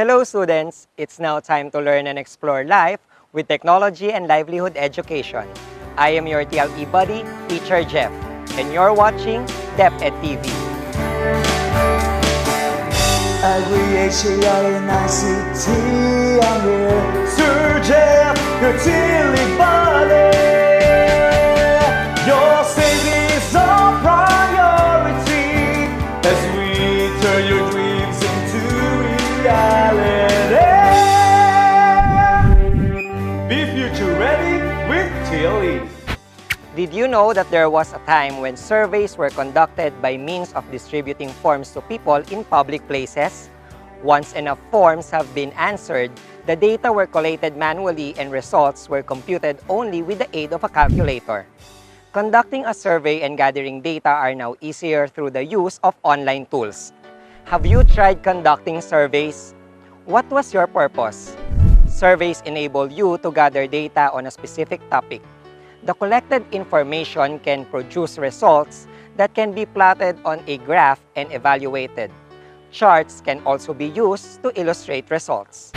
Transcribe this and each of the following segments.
Hello students! It's now time to learn and explore life with technology and livelihood education. I am your TLE buddy, Teacher Jeff, and you're watching DepEd TV. Agri-HAI and ICT, I'm here, Sir Jeff, your TLE buddy. Your safety is our priority as we turn your dreams into reality. Be future ready with TLE. Did you know that there was a time when surveys were conducted by means of distributing forms to people in public places? Once enough forms have been answered, the data were collated manually and results were computed only with the aid of a calculator. Conducting a survey and gathering data are now easier through the use of online tools. Have you tried conducting surveys? What was your purpose? Surveys enable you to gather data on a specific topic. The collected information can produce results that can be plotted on a graph and evaluated. Charts can also be used to illustrate results.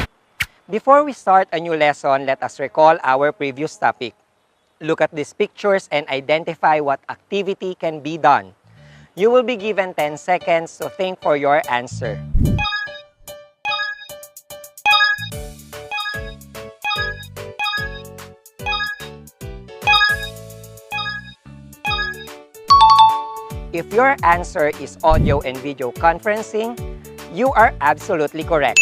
Before we start a new lesson, let us recall our previous topic. Look at these pictures and identify what activity can be done. You will be given 10 seconds to think for your answer. If your answer is audio and video conferencing, you are absolutely correct.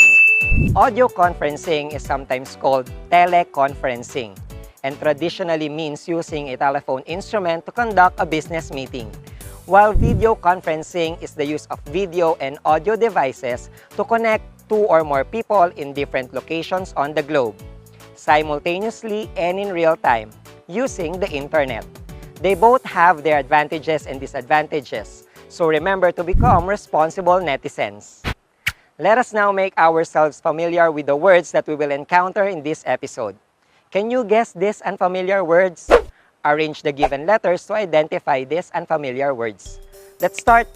Audio conferencing is sometimes called teleconferencing and traditionally means using a telephone instrument to conduct a business meeting, while video conferencing is the use of video and audio devices to connect two or more people in different locations on the globe, simultaneously and in real time, using the internet. They both have their advantages and disadvantages, so remember to become responsible netizens. Let us now make ourselves familiar with the words that we will encounter in this episode. Can you guess these unfamiliar words? Arrange the given letters to identify these unfamiliar words. Let's start.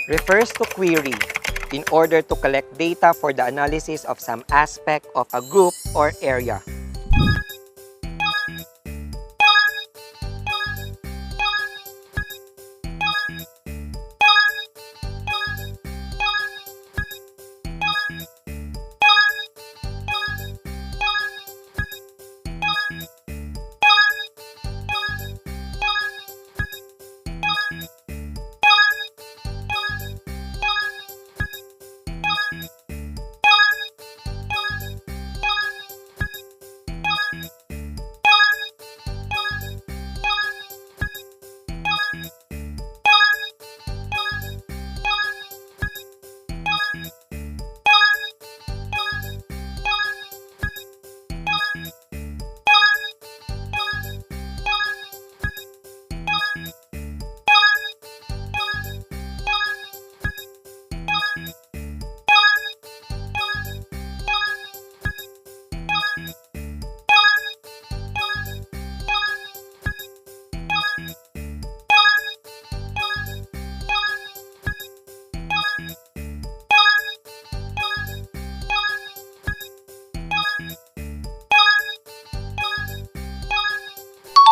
Refers to query, in order to collect data for the analysis of some aspect of a group or area.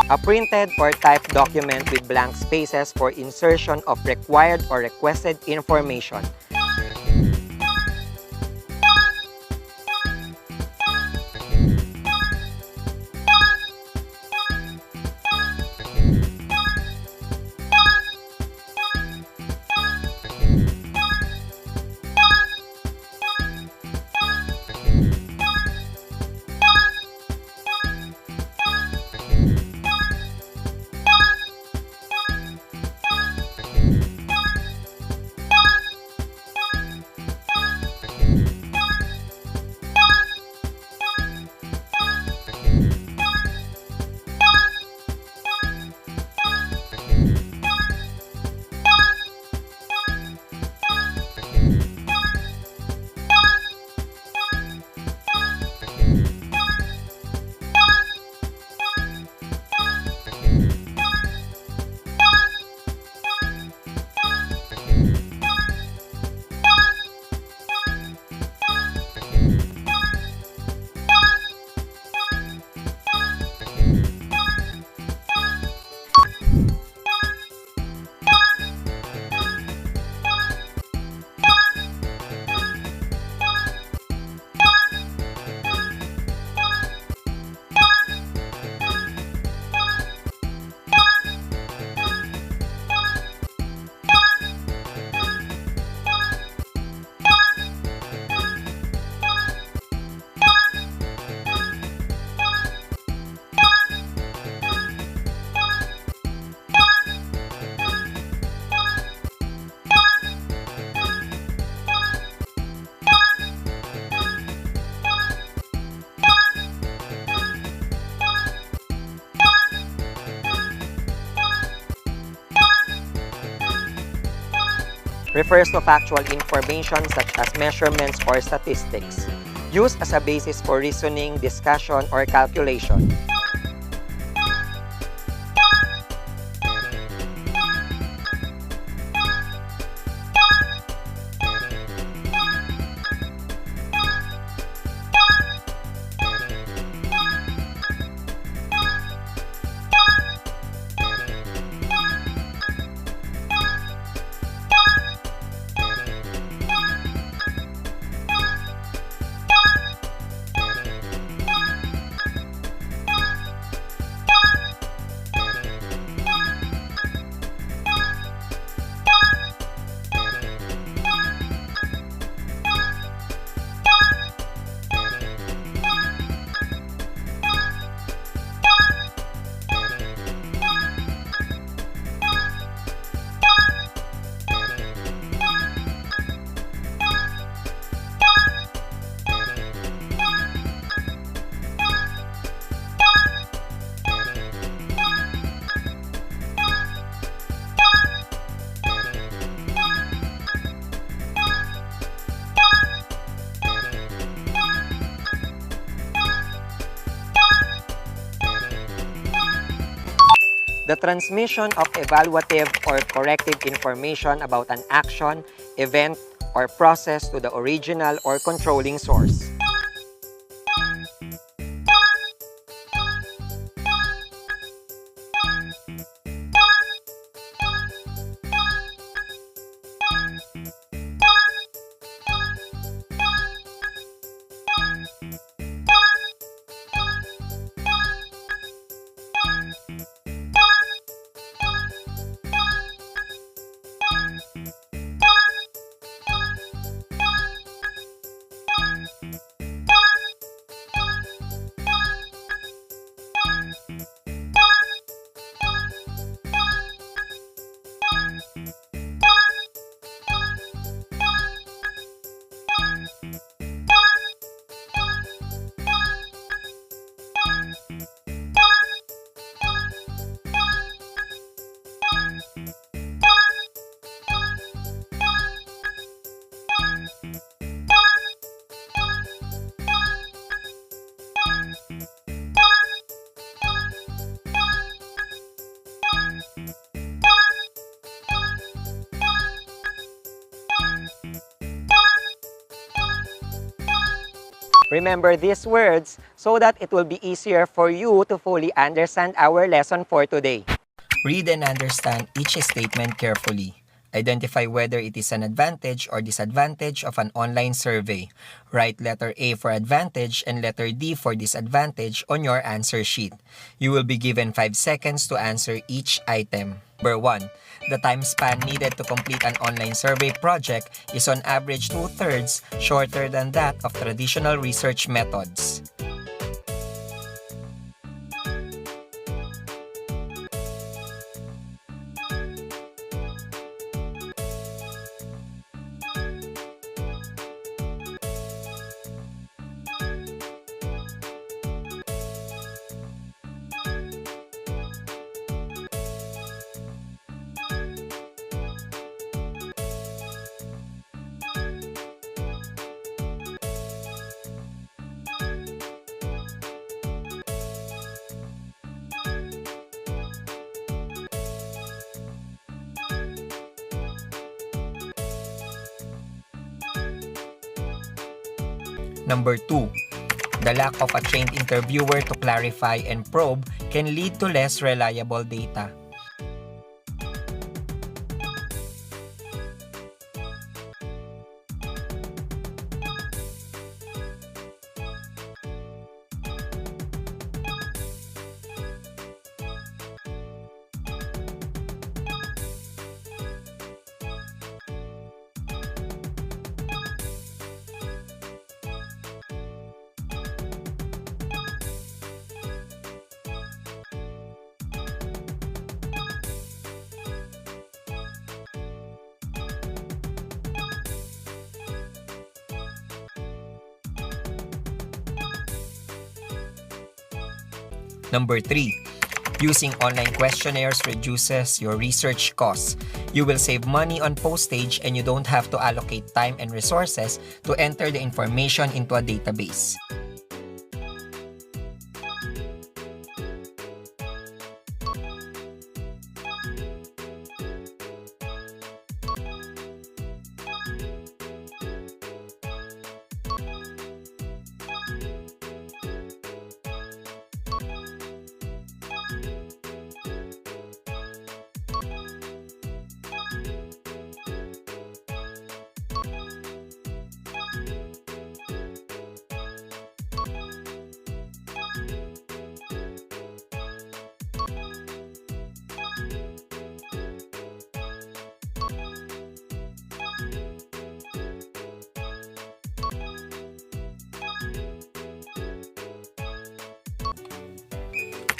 A printed or typed document with blank spaces for insertion of required or requested information. refers to factual information such as measurements or statistics, used as a basis for reasoning, discussion, or calculation. The transmission of evaluative or corrective information about an action, event, or process to the original or controlling source. Remember these words so that it will be easier for you to fully understand our lesson for today. Read and understand each statement carefully. Identify whether it is an advantage or disadvantage of an online survey. Write letter A for advantage and letter D for disadvantage on your answer sheet. You will be given 5 seconds to answer each item. Number 1. The time span needed to complete an online survey project is on average 2/3 shorter than that of traditional research methods. Number 2. The lack of a trained interviewer to clarify and probe can lead to less reliable data. Number 3. Using online questionnaires reduces your research costs. You will save money on postage and you don't have to allocate time and resources to enter the information into a database.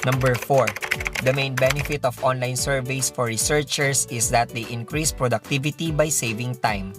Number 4. The main benefit of online surveys for researchers is that they increase productivity by saving time.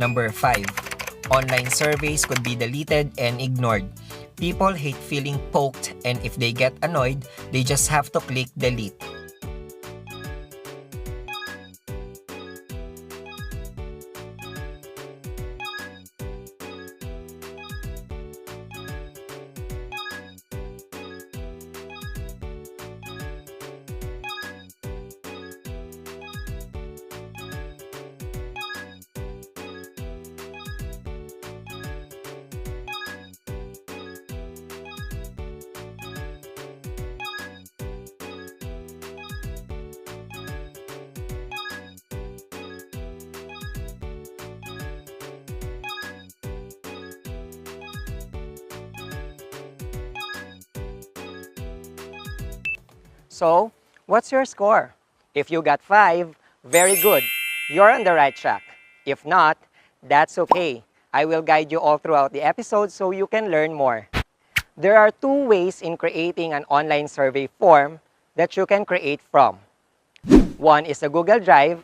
Number 5. Online surveys could be deleted and ignored. People hate feeling poked, and if they get annoyed, they just have to click delete. So, what's your score? If you got 5, very good. You're on the right track. If not, that's okay. I will guide you all throughout the episode so you can learn more. There are 2 ways in creating an online survey form that you can create from. One is the Google Drive,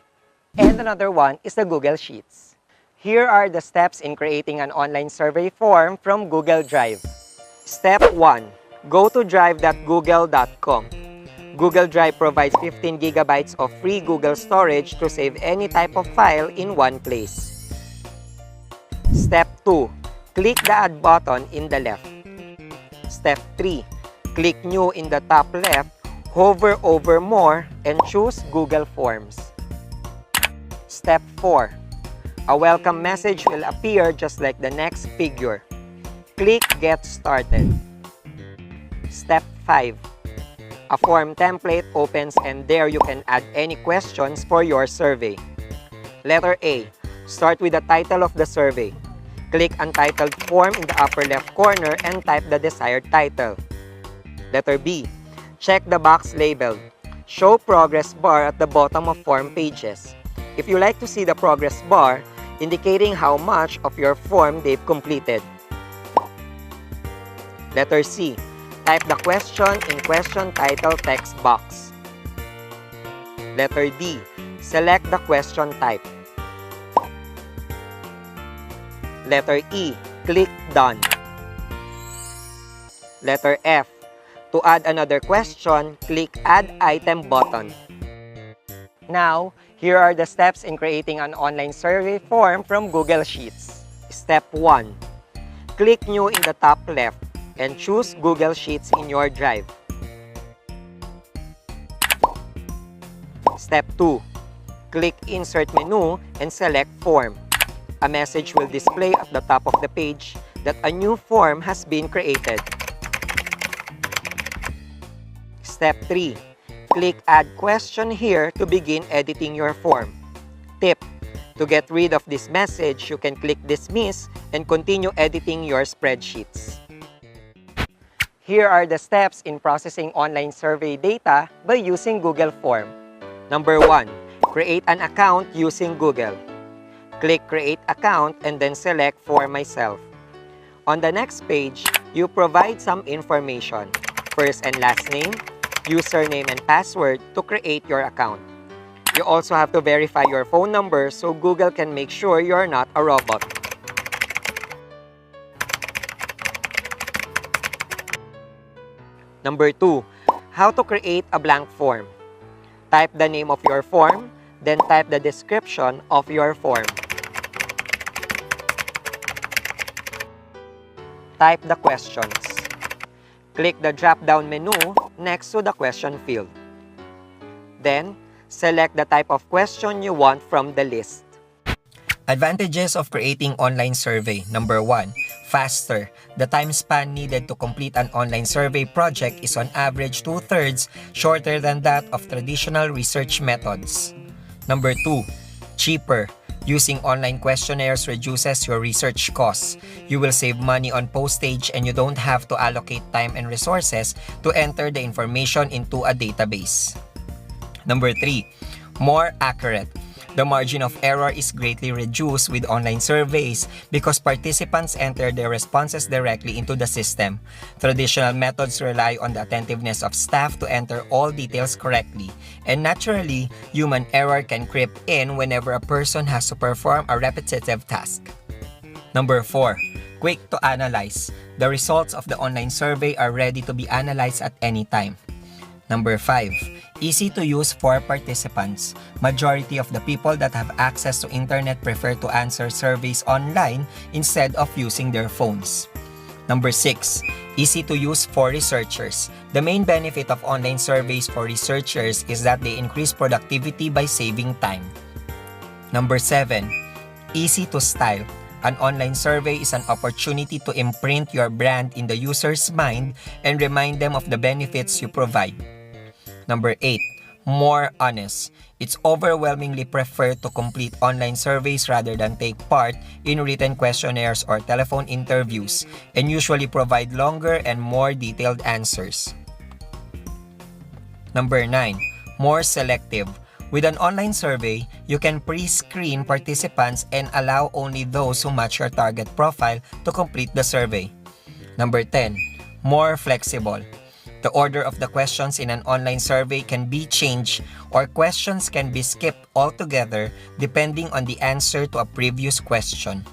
and another one is the Google Sheets. Here are the steps in creating an online survey form from Google Drive. Step 1. Go to drive.google.com. Google Drive provides 15 gigabytes of free Google storage to save any type of file in one place. Step 2. Click the Add button in the left. Step 3. Click New in the top left, hover over More, and choose Google Forms. Step 4. A welcome message will appear just like the next figure. Click Get Started. Step 5. A form template opens and there you can add any questions for your survey. Letter A. Start with the title of the survey. Click Untitled Form in the upper left corner and type the desired title. Letter B. Check the box labeled Show Progress Bar at the bottom of form pages. If you like to see the progress bar, indicating how much of your form they've completed. Letter C. Type the question in question title text box. Letter D. Select the question type. Letter E. Click Done. Letter F. To add another question, click Add Item button. Now, here are the steps in creating an online survey form from Google Sheets. Step 1. Click New in the top left and choose Google Sheets in your drive. Step 2. Click Insert menu and select Form. A message will display at the top of the page that a new form has been created. Step 3. Click Add Question here to begin editing your form. Tip: to get rid of this message, you can click Dismiss and continue editing your spreadsheets. Here are the steps in processing online survey data by using Google Form. Number 1. Create an account using Google. Click Create Account and then select For Myself. On the next page, you provide some information, first and last name, username and password to create your account. You also have to verify your phone number so Google can make sure you're not a robot. Number 2, how to create a blank form. Type the name of your form, then type the description of your form. Type the questions. Click the drop-down menu next to the question field. Then, select the type of question you want from the list. Advantages of creating online survey. Number 1, faster. The time span needed to complete an online survey project is on average 2/3 shorter than that of traditional research methods. Number 2, cheaper. Using online questionnaires reduces your research costs. You will save money on postage and you don't have to allocate time and resources to enter the information into a database. Number 3, more accurate. The margin of error is greatly reduced with online surveys because participants enter their responses directly into the system. Traditional methods rely on the attentiveness of staff to enter all details correctly, and naturally, human error can creep in whenever a person has to perform a repetitive task. Number 4, quick to analyze. The results of the online survey are ready to be analyzed at any time. Number 5, easy to use for participants. Majority of the people that have access to internet prefer to answer surveys online instead of using their phones. Number 6, easy to use for researchers. The main benefit of online surveys for researchers is that they increase productivity by saving time. Number 7, easy to style. An online survey is an opportunity to imprint your brand in the user's mind and remind them of the benefits you provide. Number 8, more honest. It's overwhelmingly preferred to complete online surveys rather than take part in written questionnaires or telephone interviews, and usually provide longer and more detailed answers. Number 9, more selective. With an online survey, you can pre-screen participants and allow only those who match your target profile to complete the survey. Number 10, more flexible. The order of the questions in an online survey can be changed or questions can be skipped altogether depending on the answer to a previous question.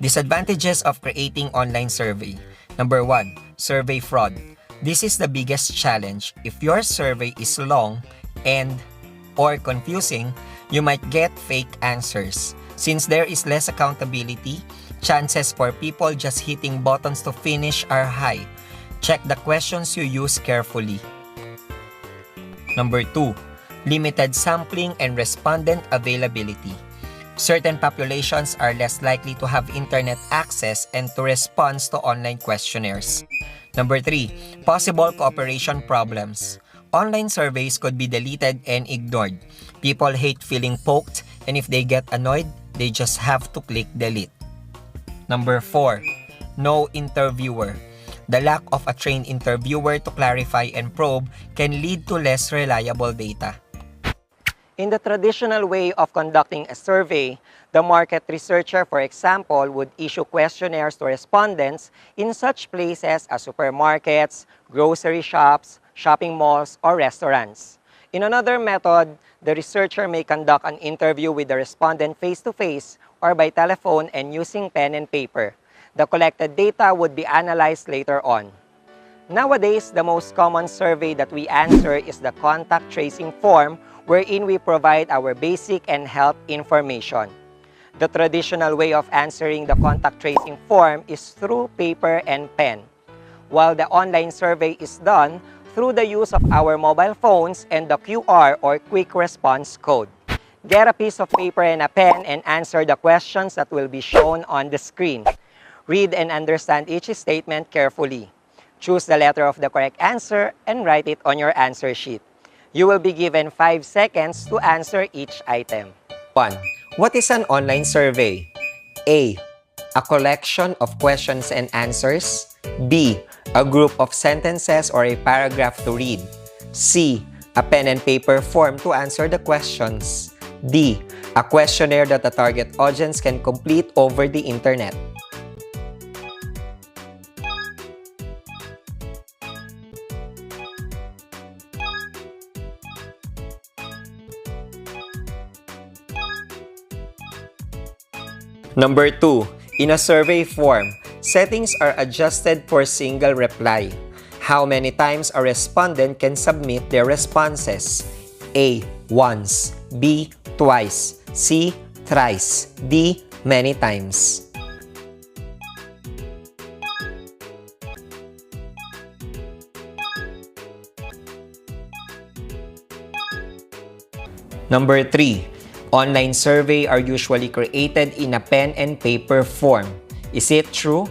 Disadvantages of creating online survey. Number 1, survey fraud. This is the biggest challenge. If your survey is long and or confusing, you might get fake answers. Since there is less accountability, chances for people just hitting buttons to finish are high. Check the questions you use carefully. Number 2, limited sampling and respondent availability. Certain populations are less likely to have internet access and to respond to online questionnaires. Number 3, possible cooperation problems. Online surveys could be deleted and ignored. People hate feeling poked, and if they get annoyed, they just have to click delete. Number 4, no interviewer. The lack of a trained interviewer to clarify and probe can lead to less reliable data. In the traditional way of conducting a survey, the market researcher, for example, would issue questionnaires to respondents in such places as supermarkets, grocery shops, shopping malls, or restaurants. In another method, the researcher may conduct an interview with the respondent face-to-face or by telephone and using pen and paper. The collected data would be analyzed later on. Nowadays, the most common survey that we answer is the contact tracing form, wherein we provide our basic and health information. The traditional way of answering the contact tracing form is through paper and pen, while the online survey is done through the use of our mobile phones and the QR or quick response code. Get a piece of paper and a pen and answer the questions that will be shown on the screen. Read and understand each statement carefully. Choose the letter of the correct answer and write it on your answer sheet. You will be given 5 seconds to answer each item. 1. What is an online survey? A. A collection of questions and answers. B. A group of sentences or a paragraph to read. C. A pen and paper form to answer the questions. D. A questionnaire that the target audience can complete over the internet. Number 2. In a survey form, settings are adjusted for single reply. How many times a respondent can submit their responses? A. Once. B. Twice. C. Thrice. D. Many times. Number 3. Online survey are usually created in a pen and paper form. Is it true?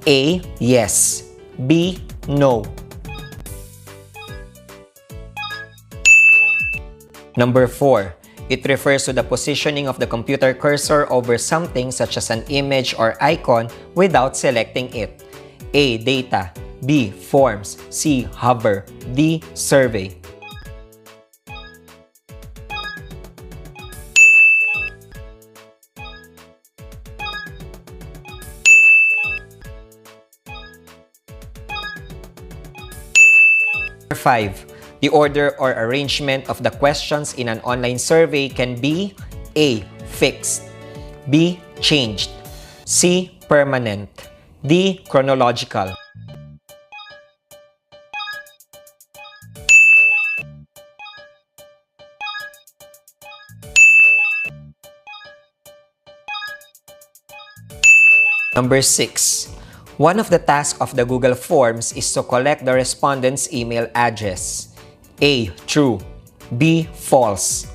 A. Yes. B. No. Number 4. It refers to the positioning of the computer cursor over something such as an image or icon without selecting it. A. Data. B. Forms. C. Hover. D. Survey. Number 5. The order or arrangement of the questions in an online survey can be A. Fixed. B. Changed. C. Permanent. D. Chronological. Number 6. One of the tasks of the Google Forms is to collect the respondent's email address. A. True. B. False.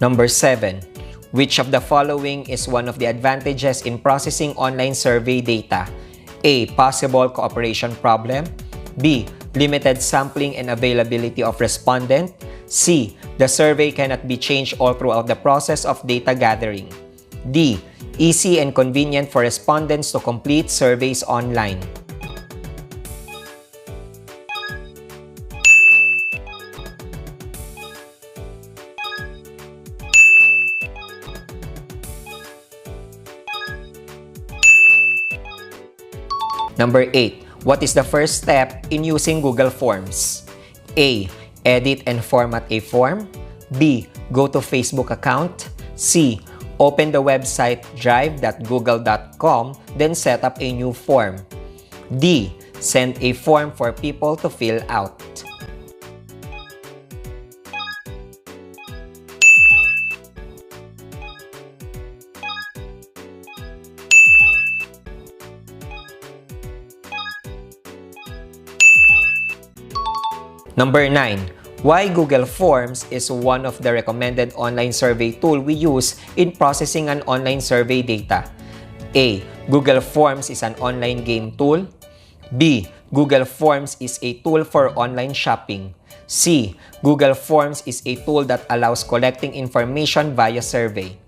Number 7. Which of the following is one of the advantages in processing online survey data? A. Possible cooperation problem. B. Limited sampling and availability of respondent. C. The survey cannot be changed all throughout the process of data gathering. D. Easy and convenient for respondents to complete surveys online. Number 8. What is the first step in using Google Forms? A. Edit and format a form. B. Go to Facebook account. C. Open the website drive.google.com, then set up a new form. D. Send a form for people to fill out. Number 9. Why Google Forms is one of the recommended online survey tool we use in processing an online survey data. A. Google Forms is an online game tool. B. Google Forms is a tool for online shopping. C. Google Forms is a tool that allows collecting information via survey.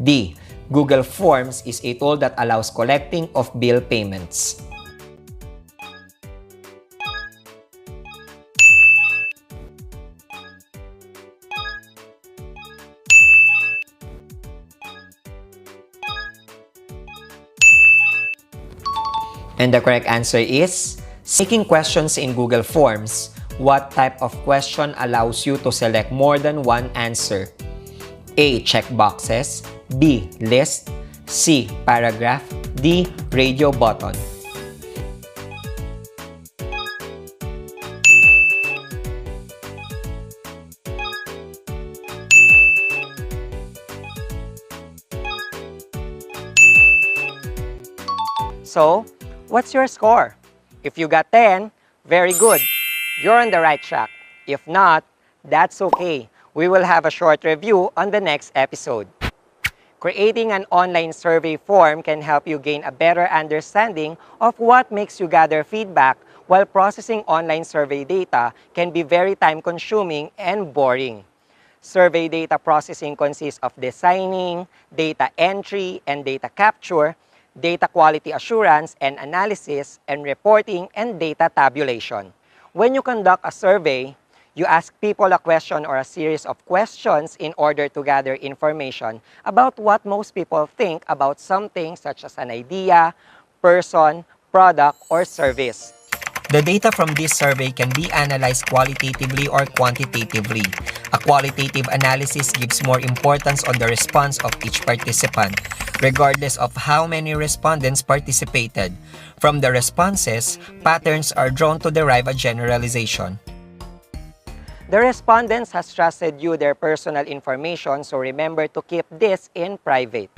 D. Google Forms is a tool that allows collecting of bill payments. And the correct answer is, making questions in Google Forms. What type of question allows you to select more than one answer? A. Checkboxes. B. List. C. Paragraph. D. Radio button. So, what's your score? If you got 10, very good. You're on the right track. If not, that's okay. We will have a short review on the next episode. Creating an online survey form can help you gain a better understanding of what makes you gather feedback, while processing online survey data can be very time-consuming and boring. Survey data processing consists of designing, data entry and data capture, data quality assurance and analysis, and reporting and data tabulation. When you conduct a survey, you ask people a question or a series of questions in order to gather information about what most people think about something such as an idea, person, product, or service. The data from this survey can be analyzed qualitatively or quantitatively. A qualitative analysis gives more importance on the response of each participant, regardless of how many respondents participated. From the responses, patterns are drawn to derive a generalization. The respondents has trusted you their personal information, so remember to keep this in private.